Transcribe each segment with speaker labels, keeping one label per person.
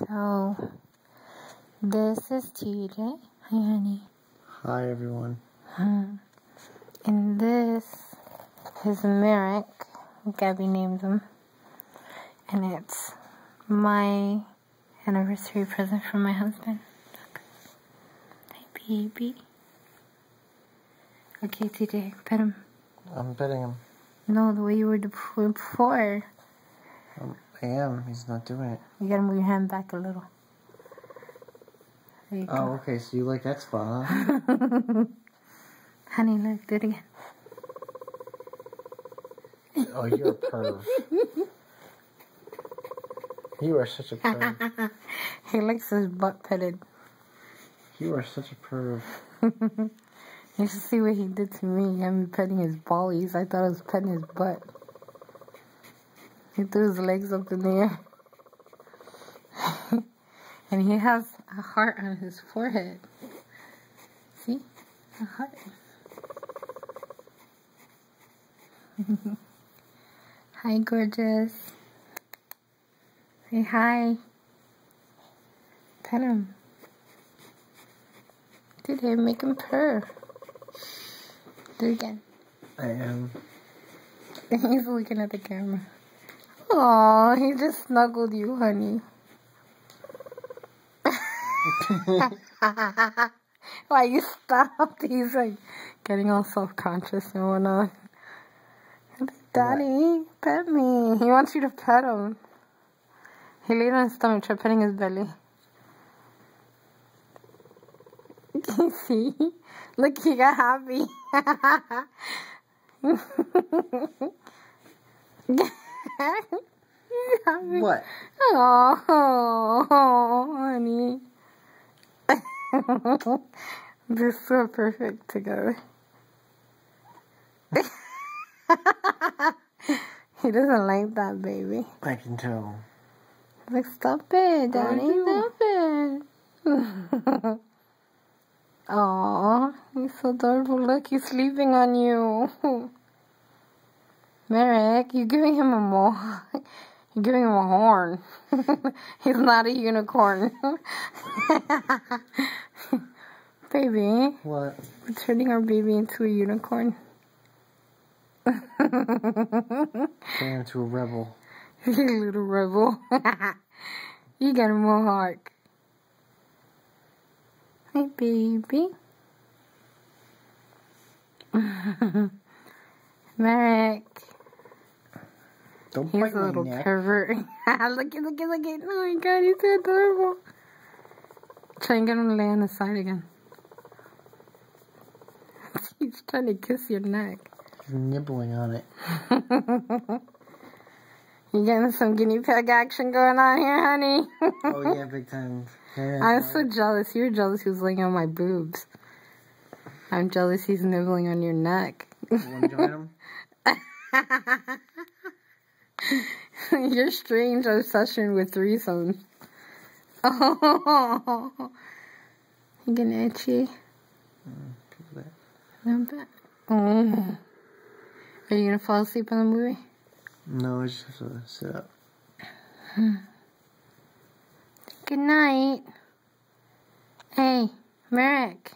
Speaker 1: So, this is TJ. Hi, honey.
Speaker 2: Hi, everyone.
Speaker 1: And this is Merrick. Gabby named him. And it's my anniversary present from my husband. Look. Hi, baby. Okay, TJ, pet him.
Speaker 2: I'm petting him.
Speaker 1: No, the way you were before.
Speaker 2: I am. He's not doing it.
Speaker 1: You gotta move your hand back a little. There you go.
Speaker 2: Oh, okay. So you like that spot, huh?
Speaker 1: Honey, look, do it again.
Speaker 2: Oh, you're a perv. You are such a perv.
Speaker 1: He likes his butt petted.
Speaker 2: You are such a perv.
Speaker 1: You should see what he did to me. I'm petting his ballies. I thought I was petting his butt. He threw his legs up in the air. And he has a heart on his forehead. See? A heart. Hi, gorgeous. Say hi. Pet him. Dude, hey, make him purr. Do it again.
Speaker 2: I am.
Speaker 1: He's looking at the camera. Aw, he just snuggled you, honey. Why you stopped? He's like getting all self-conscious and whatnot. Daddy, pet me. He wants you to pet him. He laid on his stomach, try petting his belly. See? Look, he got happy.
Speaker 2: What?
Speaker 1: Oh, honey. They're so perfect together. He doesn't like that, baby.
Speaker 2: I can tell.
Speaker 1: Like, stop it, Daddy. Stop it. Aw, he's so adorable. Look, he's sleeping on you. Merrick, you're giving him a mohawk. You're giving him a horn. He's not a unicorn. Baby.
Speaker 2: What?
Speaker 1: We're turning our baby into a unicorn.
Speaker 2: Turn into a rebel.
Speaker 1: You little rebel. You got a mohawk. Hi, baby. Merrick.
Speaker 2: Don't
Speaker 1: He's
Speaker 2: bite
Speaker 1: a little
Speaker 2: my neck.
Speaker 1: pervert. Look at. Oh my god, he's so adorable. Try and get him to lay on his side again. He's trying to kiss your neck.
Speaker 2: He's nibbling on it.
Speaker 1: You getting some guinea pig action going on here, honey?
Speaker 2: Oh, yeah, big time. Yeah,
Speaker 1: I'm so jealous. You're jealous he was laying on my boobs. I'm jealous he's nibbling on your neck.
Speaker 2: You want to join him?
Speaker 1: Your strange obsession with threesomes. Oh, you getting itchy? Not bad. Oh. Are you gonna fall asleep in the movie?
Speaker 2: No, I just have to sit up.
Speaker 1: Good night. Hey, Merrick.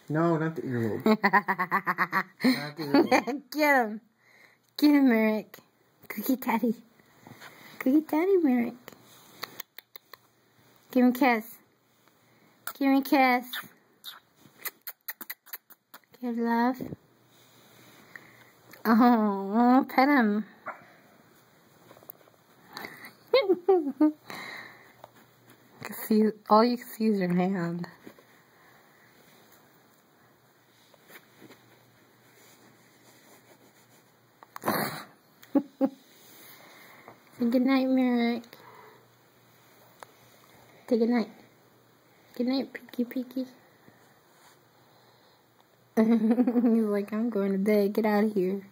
Speaker 2: No, not the earlobe. Not the earlobe.
Speaker 1: Get him. Get him, Merrick. Cookie Daddy. Cookie Daddy, Merrick. Give him a kiss. Give me a kiss. Give love. Oh, pet him. All you can see is your hand. Good night, Merrick. Say good night. Good night, Peeky. He's like, I'm going to bed. Get out of here.